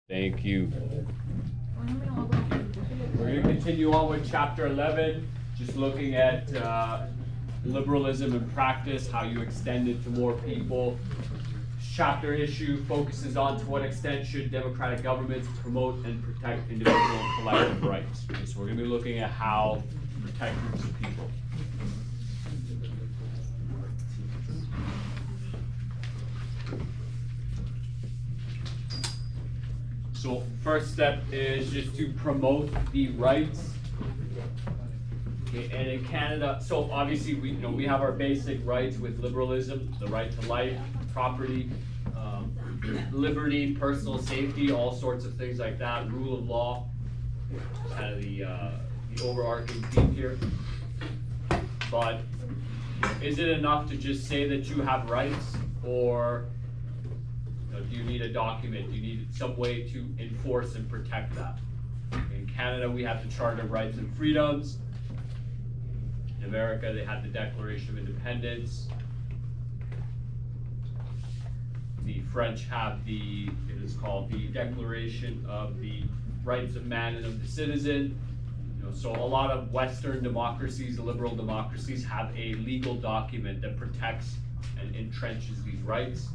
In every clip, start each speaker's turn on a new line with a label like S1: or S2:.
S1: Thank you. We're going to continue on with chapter 11, just looking at liberalism in practice, how you extend it to more people. Chapter issue focuses on to what extent should democratic governments promote and protect individual and collective rights. Okay, so we're going to be looking at how to protect groups of people. So first step is just to promote the rights. Okay, and in Canada, so obviously we have our basic rights with liberalism, the right to life, property, liberty, personal safety, all sorts of things like that, rule of law, kind of the overarching theme here. But is it enough to just say that you have rights, or do you need a document? Do you need some way to enforce and protect that? In Canada, we have the Charter of Rights and Freedoms. In America, they have the Declaration of Independence. The French have it is called the Declaration of the Rights of Man and of the Citizen. So a lot of Western democracies, liberal democracies, have a legal document that protects and entrenches these rights.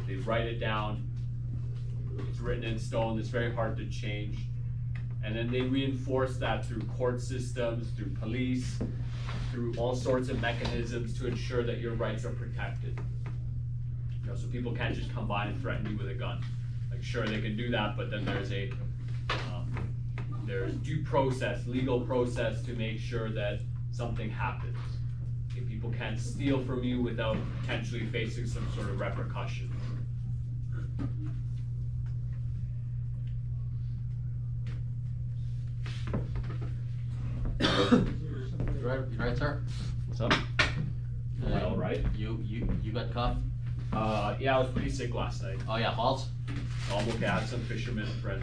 S1: They write it down, it's written in stone, it's very hard to change. And then they reinforce that through court systems, through police, through all sorts of mechanisms to ensure that your rights are protected. So people can't just come by and threaten you with a gun. Like, sure, they can do that, but then there's due process, legal process to make sure that something happens. Okay, people can't steal from you without potentially facing some sort of repercussion.
S2: You right, sir?
S1: What's up? Am I all right?
S2: You got cuffed?
S1: Yeah, I was pretty sick last night.
S2: Oh yeah, Halls?
S1: I'm okay, I have some fisherman friend.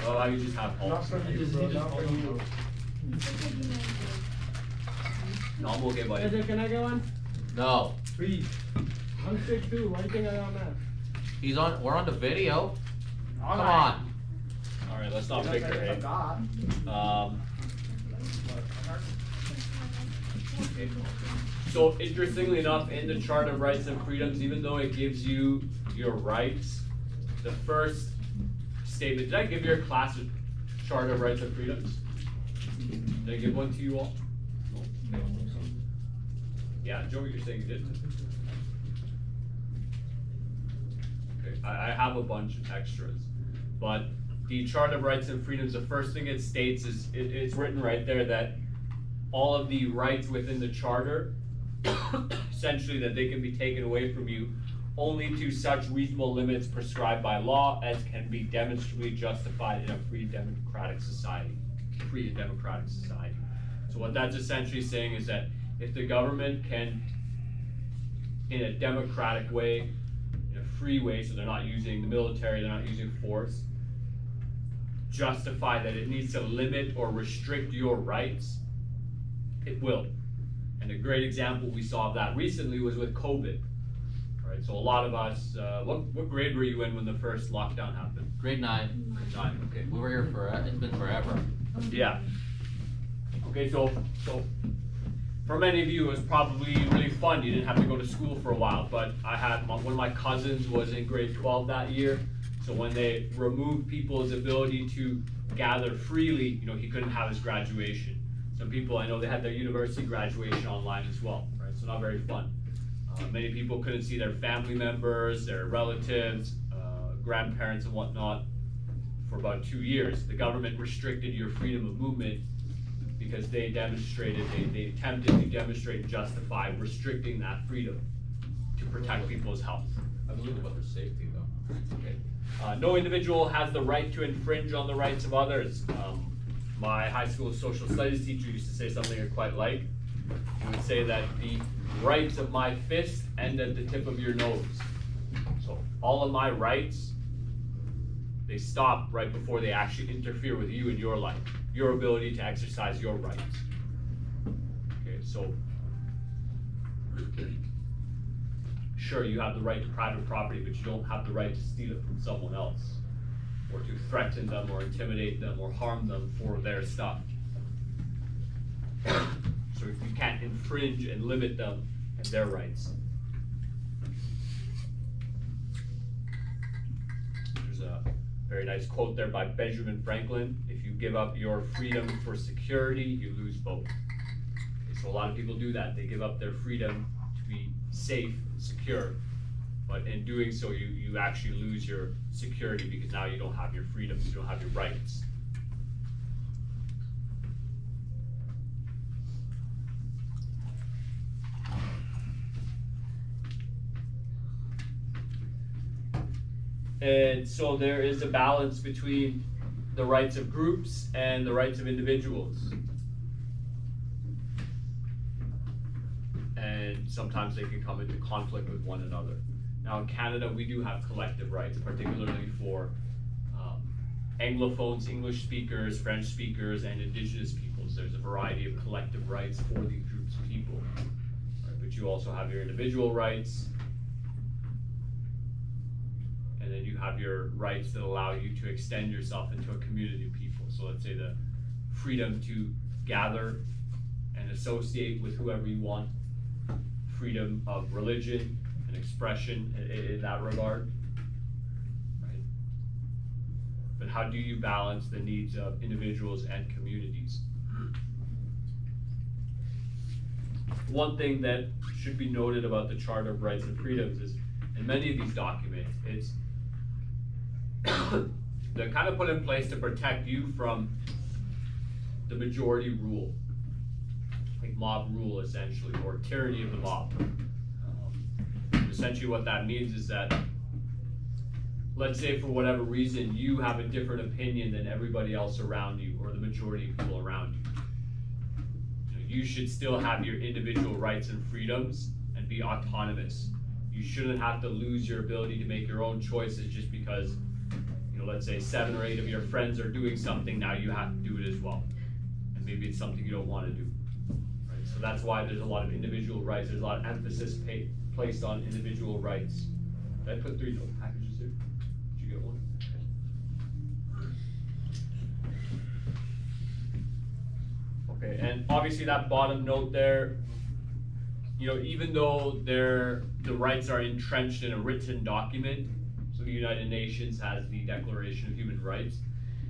S1: Oh, I just have
S3: Not
S1: pulse.
S3: from you, bro, not from you.
S1: No, I'm okay, buddy.
S3: Can I get one?
S2: No.
S3: Please. I'm sick too, why do you think I got mad?
S2: We're on the video. Come
S3: Alright.
S2: on.
S1: Alright, let's not bicker, eh? Okay. So interestingly enough, in the Charter of Rights and Freedoms, even though it gives you your rights, the first statement, did I give your class a Charter of Rights and Freedoms? Did I give one to you all? No? Okay. Yeah, Joe, you're saying you did. Okay, I have a bunch of extras, but the Charter of Rights and Freedoms, the first thing it states is, it's written right there that all of the rights within the Charter, essentially that they can be taken away from you only to such reasonable limits prescribed by law as can be demonstrably justified in a free democratic society. So what that's essentially saying is that if the government can, in a democratic way, in a free way, so they're not using the military, they're not using force, justify that it needs to limit or restrict your rights, it will. And a great example we saw of that recently was with COVID. All right, so a lot of us, what grade were you in when the first lockdown happened?
S2: Grade 9.
S1: Grade 9, okay.
S2: We were here it's been forever.
S1: Yeah. Okay, so for many of you, it was probably really fun. You didn't have to go to school for a while, but I had one of my cousins was in grade 12 that year. So when they removed people's ability to gather freely, he couldn't have his graduation. Some people, I know they had their university graduation online as well, right? So not very fun. Many people couldn't see their family members, their relatives, grandparents and whatnot for about 2 years. The government restricted your freedom of movement because they attempted to demonstrate and justify restricting that freedom to protect people's health.
S2: I believe about their safety though.
S1: Okay. No individual has the right to infringe on the rights of others. My high school social studies teacher used to say something I quite like. He would say that the rights of my fist end at the tip of your nose. So all of my rights, they stop right before they actually interfere with you in your life, your ability to exercise your rights. Okay, so sure, you have the right to private property, but you don't have the right to steal it from someone else, or to threaten them, or intimidate them, or harm them for their stuff. So you can't infringe and limit them and their rights. There's a very nice quote there by Benjamin Franklin: if you give up your freedom for security, you lose both. Okay, so a lot of people do that. They give up their freedom to be safe and secure, but in doing so, you actually lose your security, because now you don't have your freedoms, you don't have your rights. And so there is a balance between the rights of groups and the rights of individuals. And sometimes they can come into conflict with one another. Now in Canada, we do have collective rights, particularly for Anglophones, English speakers, French speakers, and Indigenous peoples. There's a variety of collective rights for these groups of people. Right? But you also have your individual rights. And then you have your rights that allow you to extend yourself into a community of people. So let's say the freedom to gather and associate with whoever you want, freedom of religion and expression in that regard, right? But how do you balance the needs of individuals and communities? One thing that should be noted about the Charter of Rights and Freedoms is, in many of these documents, it's they're kind of put in place to protect you from the majority rule, like mob rule essentially, or tyranny of the mob. Essentially what that means is that, let's say for whatever reason you have a different opinion than everybody else around you, or the majority of people around you. You should still have your individual rights and freedoms and be autonomous. You shouldn't have to lose your ability to make your own choices just because, let's say 7 or 8 of your friends are doing something, now you have to do it as well. And maybe it's something you don't want to do. Right? So that's why there's a lot of individual rights. There's a lot of emphasis placed on individual rights. Did I put 3 note packages there? Did you get one? Okay, and obviously that bottom note there, even though the rights are entrenched in a written document, so the United Nations has the Declaration of Human Rights,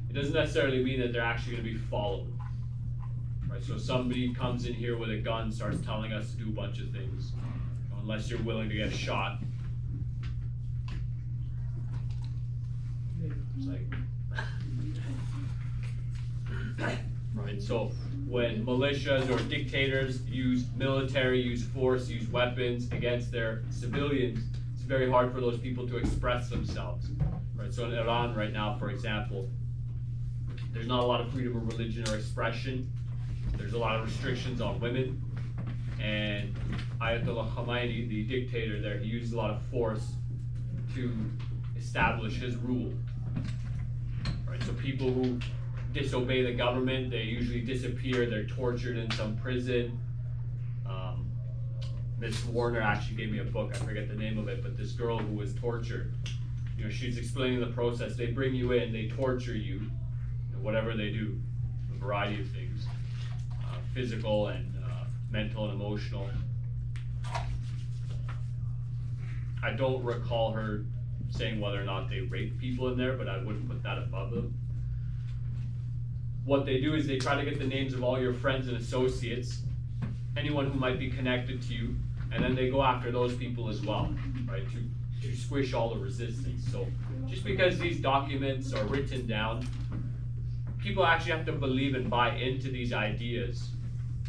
S1: it doesn't necessarily mean that they're actually going to be followed. Right? So somebody comes in here with a gun, starts telling us to do a bunch of things, unless you're willing to get shot. It's like, right? So when militias or dictators use force, use weapons against their civilians, it's very hard for those people to express themselves, right? So in Iran right now, for example, there's not a lot of freedom of religion or expression. There's a lot of restrictions on women, and Ayatollah Khamenei, the dictator there, he used a lot of force to establish his rule, right? So people who disobey the government, they usually disappear, they're tortured in some prison. Miss Warner actually gave me a book, I forget the name of it, but this girl who was tortured, she's explaining the process. They bring you in, they torture you, whatever they do, a variety of things, physical and mental and emotional. I don't recall her saying whether or not they rape people in there, but I wouldn't put that above them. What they do is they try to get the names of all your friends and associates, anyone who might be connected to you, and then they go after those people as well, right, to squish all the resistance. So just because these documents are written down, people actually have to believe and buy into these ideas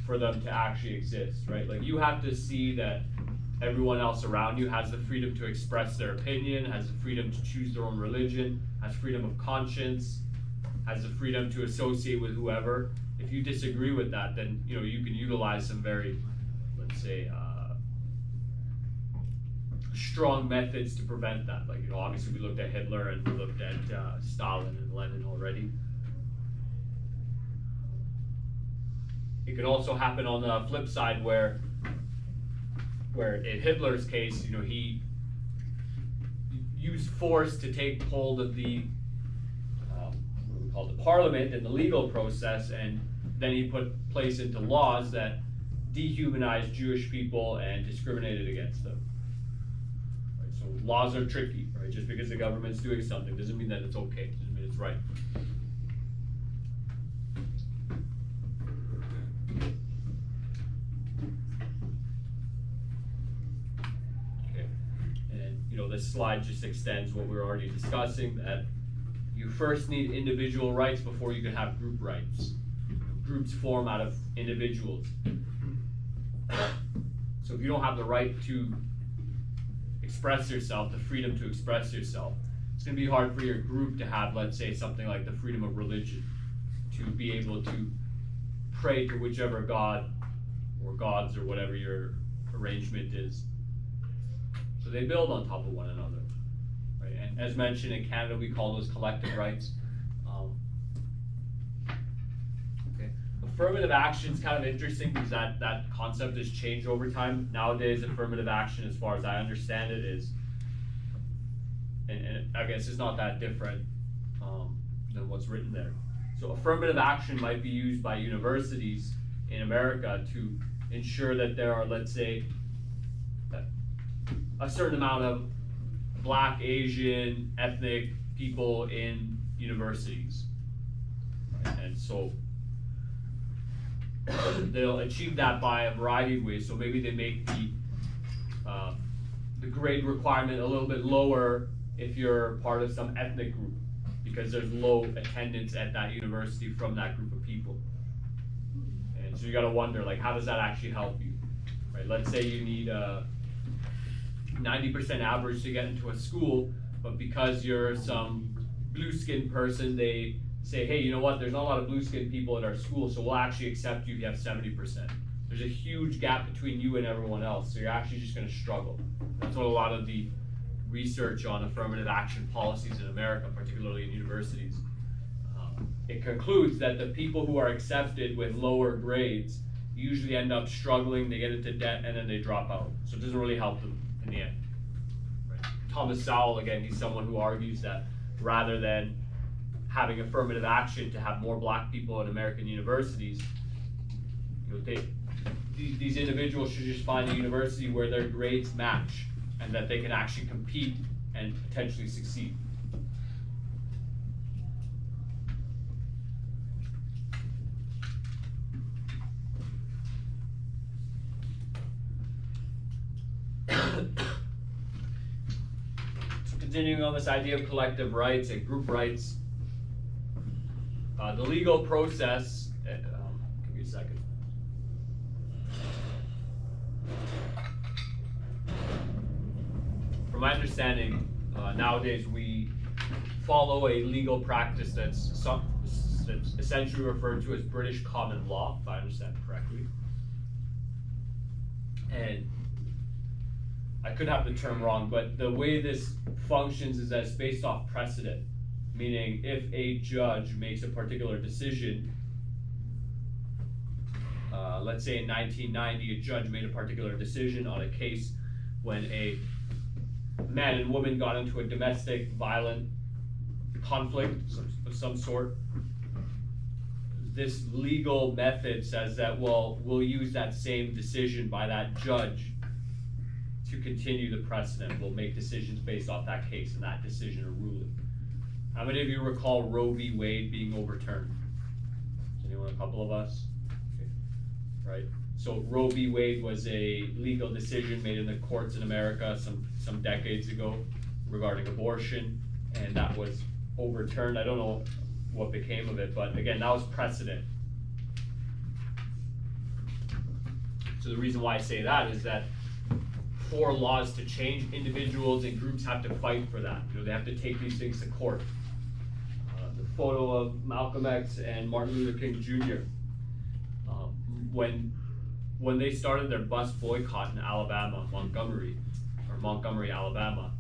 S1: for them to actually exist, right? Like, you have to see that everyone else around you has the freedom to express their opinion, has the freedom to choose their own religion, has freedom of conscience, has the freedom to associate with whoever. If you disagree with that, then you can utilize some very, let's say, strong methods to prevent that. Like, obviously we looked at Hitler and we looked at Stalin and Lenin already. It can also happen on the flip side, where where in Hitler's case, you know, he used force to take hold of the, what we call the parliament and the legal process, and then he put place into laws that dehumanized Jewish people and discriminated against them. Right? So laws are tricky, right? Just because the government's doing something doesn't mean that it's okay, doesn't mean it's right. Okay, and you know, this slide just extends what we were already discussing, that you first need individual rights before you can have group rights. Groups form out of individuals. So if you don't have the right to express yourself, the freedom to express yourself, it's going to be hard for your group to have, let's say, something like the freedom of religion, to be able to pray to whichever god or gods or whatever your arrangement is. So they build on top of one another. Right? And as mentioned, in Canada, we call those collective rights. Affirmative action is kind of interesting because that concept has changed over time. Nowadays, affirmative action, as far as I understand it, is, and I guess it's not that different than what's written there. So affirmative action might be used by universities in America to ensure that there are, let's say, a certain amount of Black, Asian, ethnic people in universities. Right? And so they'll achieve that by a variety of ways. So maybe they make the grade requirement a little bit lower if you're part of some ethnic group, because there's low attendance at that university from that group of people. And so you gotta wonder, like, how does that actually help you? Right? Let's say you need a 90% average to get into a school, but because you're some blue-skinned person, they say, hey, you know what, there's not a lot of blue-skinned people at our school, so we'll actually accept you if you have 70%. There's a huge gap between you and everyone else, so you're actually just gonna struggle. That's what a lot of the research on affirmative action policies in America, particularly in universities, it concludes that the people who are accepted with lower grades usually end up struggling, they get into debt, and then they drop out. So it doesn't really help them in the end. Right? Thomas Sowell, again, he's someone who argues that rather than having affirmative action to have more Black people in American universities, you know, these individuals should just find a university where their grades match and that they can actually compete and potentially succeed. So continuing on this idea of collective rights and group rights, the legal process, give me a second. From my understanding, nowadays we follow a legal practice that's essentially referred to as British common law, if I understand correctly. And I could have the term wrong, but the way this functions is that it's based off precedent. Meaning, if a judge makes a particular decision, let's say in 1990, a judge made a particular decision on a case when a man and woman got into a domestic violent conflict of some sort. This legal method says that, well, we'll use that same decision by that judge to continue the precedent. We'll make decisions based off that case and that decision or ruling. How many of you recall Roe v. Wade being overturned? Anyone? A couple of us? Okay. Right. So Roe v. Wade was a legal decision made in the courts in America some decades ago regarding abortion, and that was overturned. I don't know what became of it, but again, that was precedent. So the reason why I say that is that for laws to change, individuals and groups have to fight for that. You know, they have to take these things to court. The photo of Malcolm X and Martin Luther King Jr. When they started their bus boycott in Alabama, Montgomery, Alabama,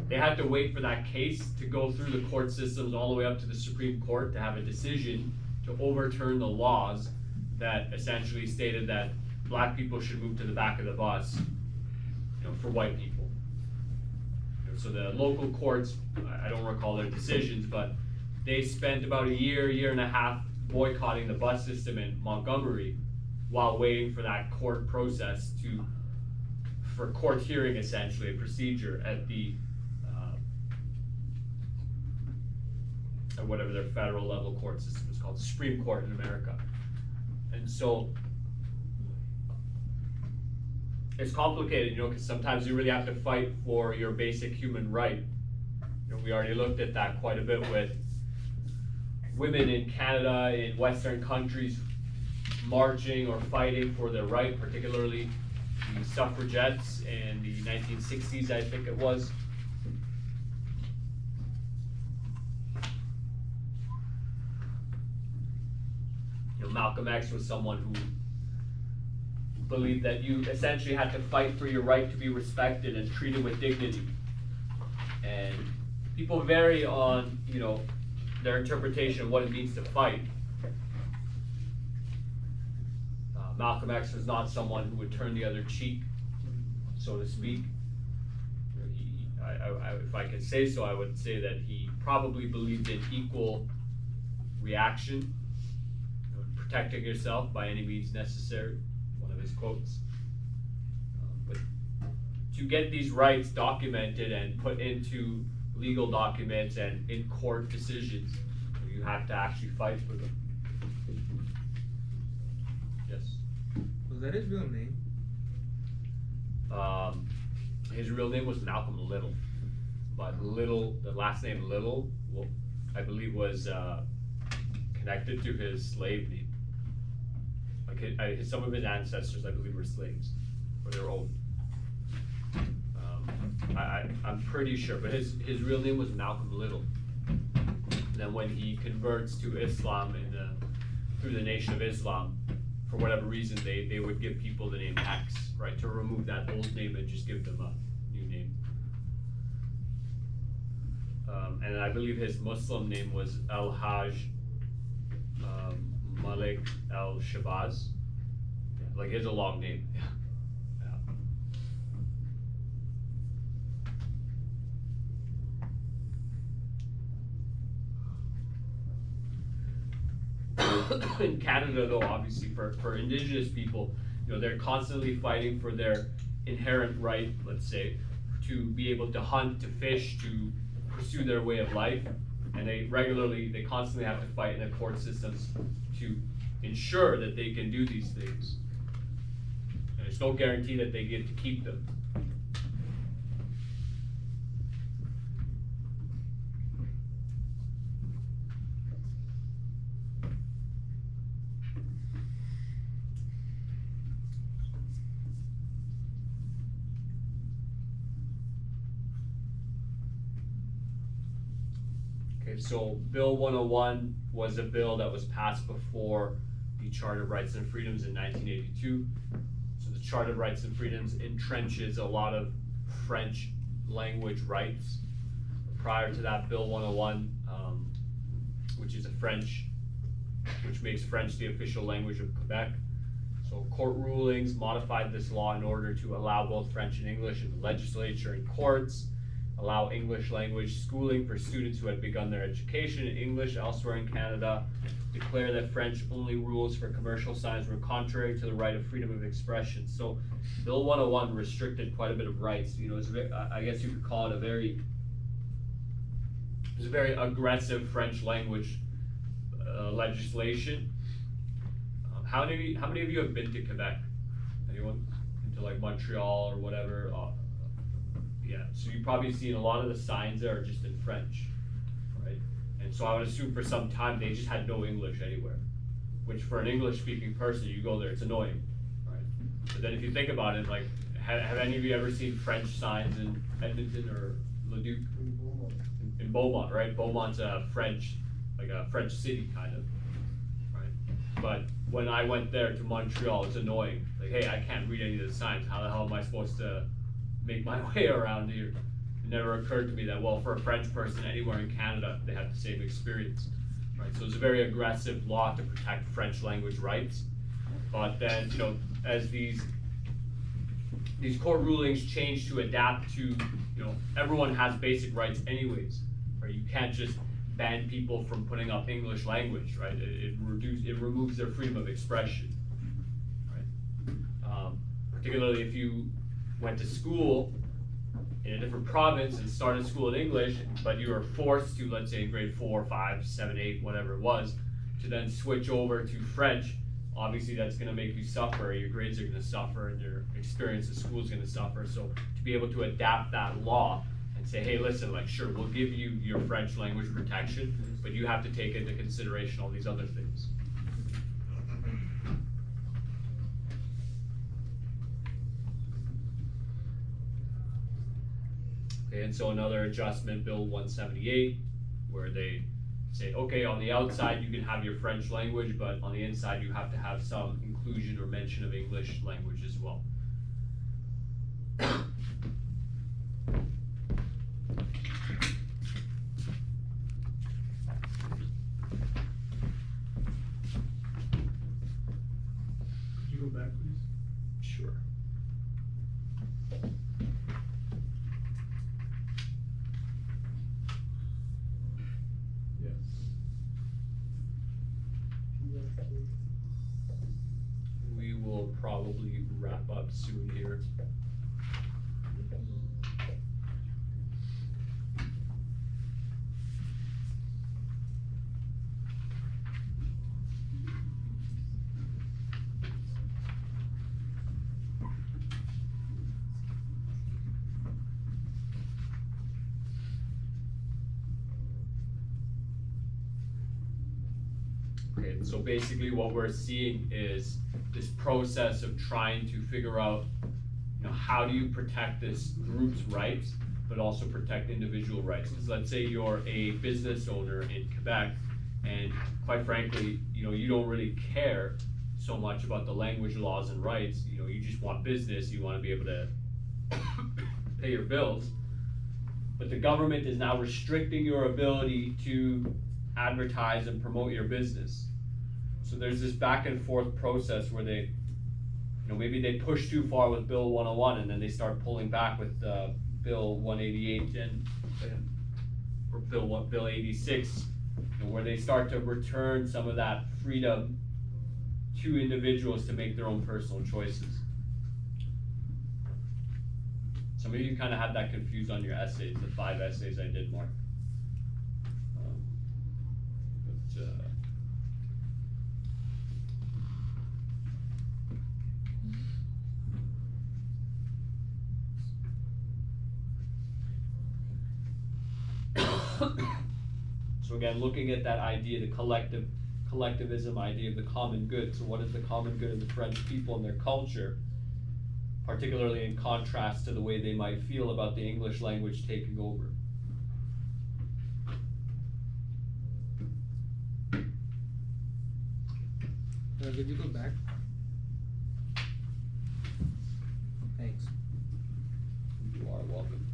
S1: they had to wait for that case to go through the court systems all the way up to the Supreme Court to have a decision to overturn the laws that essentially stated that black people should move to the back of the bus, for white people. So the local courts, I don't recall their decisions, but they spent about a year and a half boycotting the bus system in Montgomery while waiting for that court process for court hearing, essentially, a procedure at the, or whatever their federal level court system is called, the Supreme Court in America. And so, it's complicated, because sometimes you really have to fight for your basic human right. We already looked at that quite a bit with women in Canada, in Western countries, marching or fighting for their right, particularly the suffragettes in the 1960s, I think it was. Malcolm X was someone who believed that you essentially had to fight for your right to be respected and treated with dignity. And people vary on, their interpretation of what it means to fight. Malcolm X was not someone who would turn the other cheek, so to speak. If I could say so, I would say that he probably believed in equal reaction, protecting yourself by any means necessary, one of his quotes. But to get these rights documented and put into legal documents and in court decisions, you have to actually fight for them. Yes?
S4: Was that his real name?
S1: His real name was Malcolm Little, but Little, the last name Little, I believe was connected to his slave name. Like some of his ancestors, I believe, were slaves, or they were owned. I'm pretty sure, but his real name was Malcolm Little. And then when he converts to Islam through the Nation of Islam, for whatever reason, they would give people the name X, right, to remove that old name and just give them a new name. And I believe his Muslim name was Al-Hajj Malik al-Shabazz. Yeah, like, it's a long name. Yeah. In Canada, though, obviously for Indigenous people, they're constantly fighting for their inherent right, let's say, to be able to hunt, to fish, to pursue their way of life, and they constantly have to fight in the court systems to ensure that they can do these things. And there's no guarantee that they get to keep them. Okay, so Bill 101 was a bill that was passed before the Charter of Rights and Freedoms in 1982. So the Charter of Rights and Freedoms entrenches a lot of French language rights. Prior to that, Bill 101, which makes French the official language of Quebec. So court rulings modified this law in order to allow both French and English in the legislature and courts, allow English language schooling for students who had begun their education in English elsewhere in Canada, declare that French only rules for commercial signs were contrary to the right of freedom of expression. So Bill 101 restricted quite a bit of rights. I guess you could call it a very aggressive French language legislation. How many of you have been to Quebec? Anyone? Into like Montreal or whatever? Yeah, so you've probably seen a lot of the signs there are just in French, right? And so I would assume for some time they just had no English anywhere, which for an English-speaking person, you go there, it's annoying, right? But then if you think about it, like, have any of you ever seen French signs in Edmonton or Leduc? In Beaumont, right? Beaumont's a French city, kind of, right? But when I went there to Montreal, it's annoying. Like, hey, I can't read any of the signs. How the hell am I supposed to make my way around here? It never occurred to me that, well, for a French person anywhere in Canada, they have the same experience, right? So it's a very aggressive law to protect French language rights. But then, as these court rulings change to adapt to, everyone has basic rights anyways, right? You can't just ban people from putting up English language, right? It removes their freedom of expression, right? Particularly if you went to school in a different province and started school in English, but you were forced to, let's say in grade 4, 5, 7, 8, whatever it was, to then switch over to French. Obviously that's gonna make you suffer, your grades are gonna suffer, and your experience at school is gonna suffer. So to be able to adapt that law and say, hey, listen, like, sure, we'll give you your French language protection, but you have to take into consideration all these other things. Okay, and so another adjustment, Bill 178, where they say, okay, on the outside you can have your French language, but on the inside you have to have some inclusion or mention of English language as well.
S3: Could you go back, please?
S1: Sure.
S3: Yes.
S1: We will probably wrap up soon here. Okay, and so basically what we're seeing is this process of trying to figure out, how do you protect this group's rights, but also protect individual rights? Because let's say you're a business owner in Quebec, and quite frankly, you don't really care so much about the language laws and rights. You just want business, you want to be able to pay your bills. But the government is now restricting your ability to advertise and promote your business. So there's this back and forth process where they, maybe they push too far with Bill 101 and then they start pulling back with Bill 188 or Bill 86, where they start to return some of that freedom to individuals to make their own personal choices. Some of you kind of had that confused on your essays, the 5 essays I did, Mark. So again, looking at that idea, the collectivism idea of the common good. So what is the common good of the French people and their culture, particularly in contrast to the way they might feel about the English language taking over?
S4: Could you go back? Thanks.
S1: You are welcome.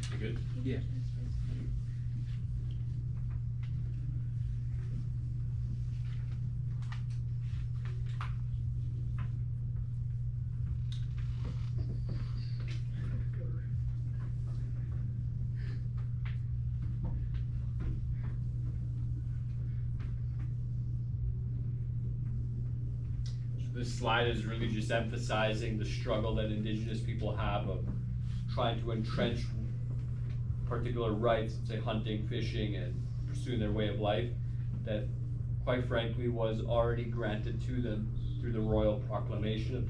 S1: You good?
S4: Yeah.
S1: This slide is really just emphasizing the struggle that Indigenous people have of trying to entrench particular rights, say hunting, fishing, and pursuing their way of life, that quite frankly was already granted to them through the Royal Proclamation of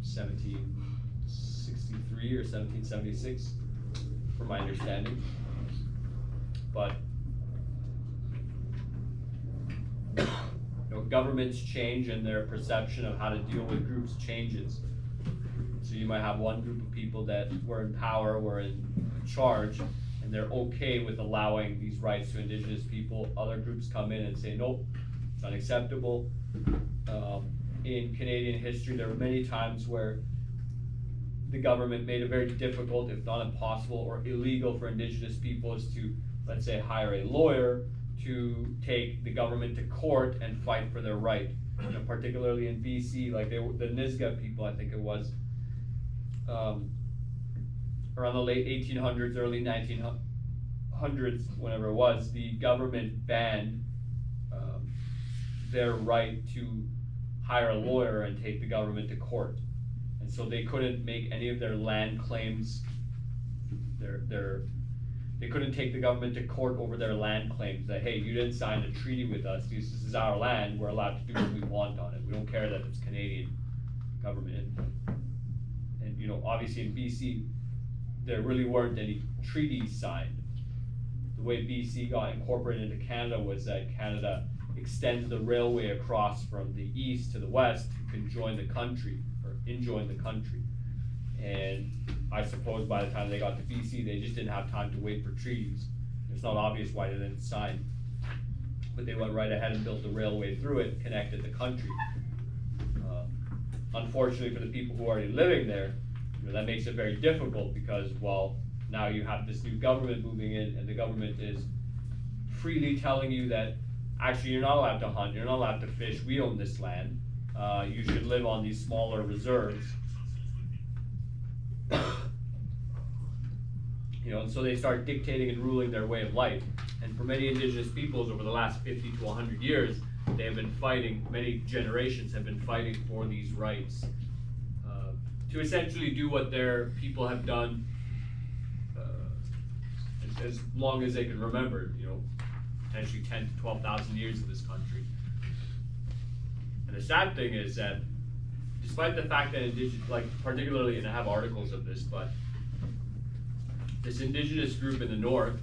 S1: 1763 or 1776, from my understanding. But governments change and their perception of how to deal with groups changes. So you might have one group of people that were in power, were in charge, and they're okay with allowing these rights to indigenous people. Other groups come in and say, nope, it's unacceptable. In Canadian history, there were many times where the government made it very difficult, if not impossible or illegal, for indigenous peoples to, let's say, hire a lawyer to take the government to court and fight for their right. You know, particularly in BC, like the Nisga'a people, I think it was, around the late 1800s, early 1900s, whenever it was, the government banned their right to hire a lawyer and take the government to court. And so they couldn't make any of their land claims, they couldn't take the government to court over their land claims that, hey, you didn't sign a treaty with us, this is our land, we're allowed to do what we want on it, we don't care that it's Canadian government. And you know, obviously in BC, there really weren't any treaties signed. The way BC got incorporated into Canada was that Canada extends the railway across from the east to the west to conjoin the country, or enjoin the country. And I suppose by the time they got to BC, they just didn't have time to wait for treaties. It's not obvious why they didn't sign. But they went right ahead and built the railway through it, connected the country. Unfortunately for the people who are already living there, you know, that makes it very difficult because, well, now you have this new government moving in, and the government is freely telling you that actually you're not allowed to hunt, you're not allowed to fish, we own this land. You should live on these smaller reserves. You know, and so they start dictating and ruling their way of life. And for many indigenous peoples over the last 50 to 100 years, they have been fighting, many generations have been fighting for these rights, to essentially do what their people have done as long as they can remember, you know, potentially 10 to 12,000 years in this country. And the sad thing is that despite the fact that indigenous, like particularly, and I have articles of this, but this indigenous group in the north,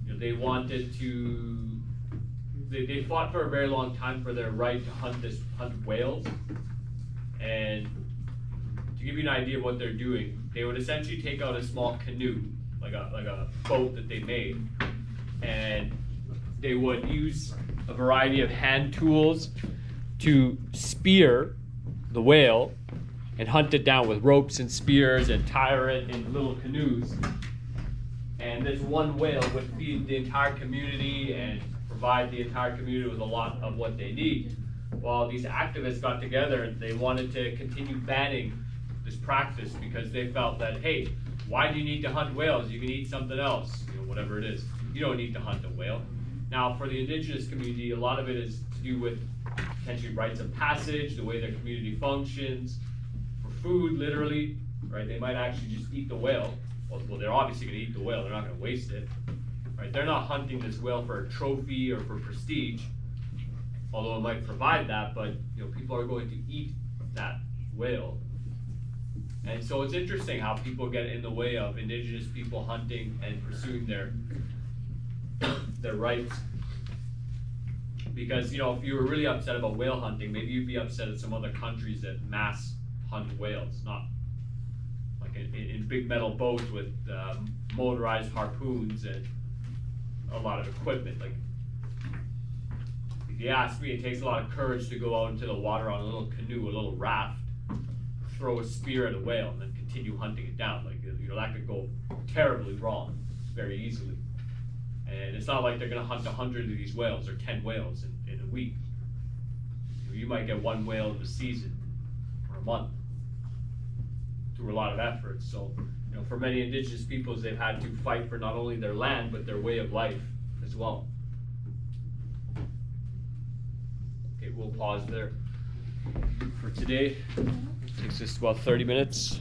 S1: you know, they wanted to, they fought for a very long time for their right to hunt whales. And to give you an idea of what they're doing, they would essentially take out a small canoe, like a boat that they made, and they would use a variety of hand tools to spear the whale and hunt it down with ropes and spears and tire it in little canoes. And this one whale would feed the entire community and provide the entire community with a lot of what they need. Well, these activists got together and they wanted to continue banning this practice because they felt that, hey, why do you need to hunt whales? You can eat something else, you know, whatever it is. You don't need to hunt a whale. Now, for the indigenous community, a lot of it is to do with potentially rites of passage, the way their community functions, for food, literally, right? They might actually just eat the whale. Well, they're obviously gonna eat the whale, they're not gonna waste it, right? They're not hunting this whale for a trophy or for prestige, although it might provide that, but you know, people are going to eat that whale. And so it's interesting how people get in the way of indigenous people hunting and pursuing their rights. Because, you know, if you were really upset about whale hunting, maybe you'd be upset at some other countries that mass hunt whales, not like in big metal boats with motorized harpoons and a lot of equipment. Like, if you ask me, it takes a lot of courage to go out into the water on a little canoe, a little raft, throw a spear at a whale, and then continue hunting it down. Like, you know, that could go terribly wrong very easily. And it's not like they're gonna hunt 100 of these whales or 10 whales in a week. You might get one whale in the season or a month through a lot of effort. So, you know, for many indigenous peoples, they've had to fight for not only their land, but their way of life as well. Okay, we'll pause there for today. Takes us about 30 minutes.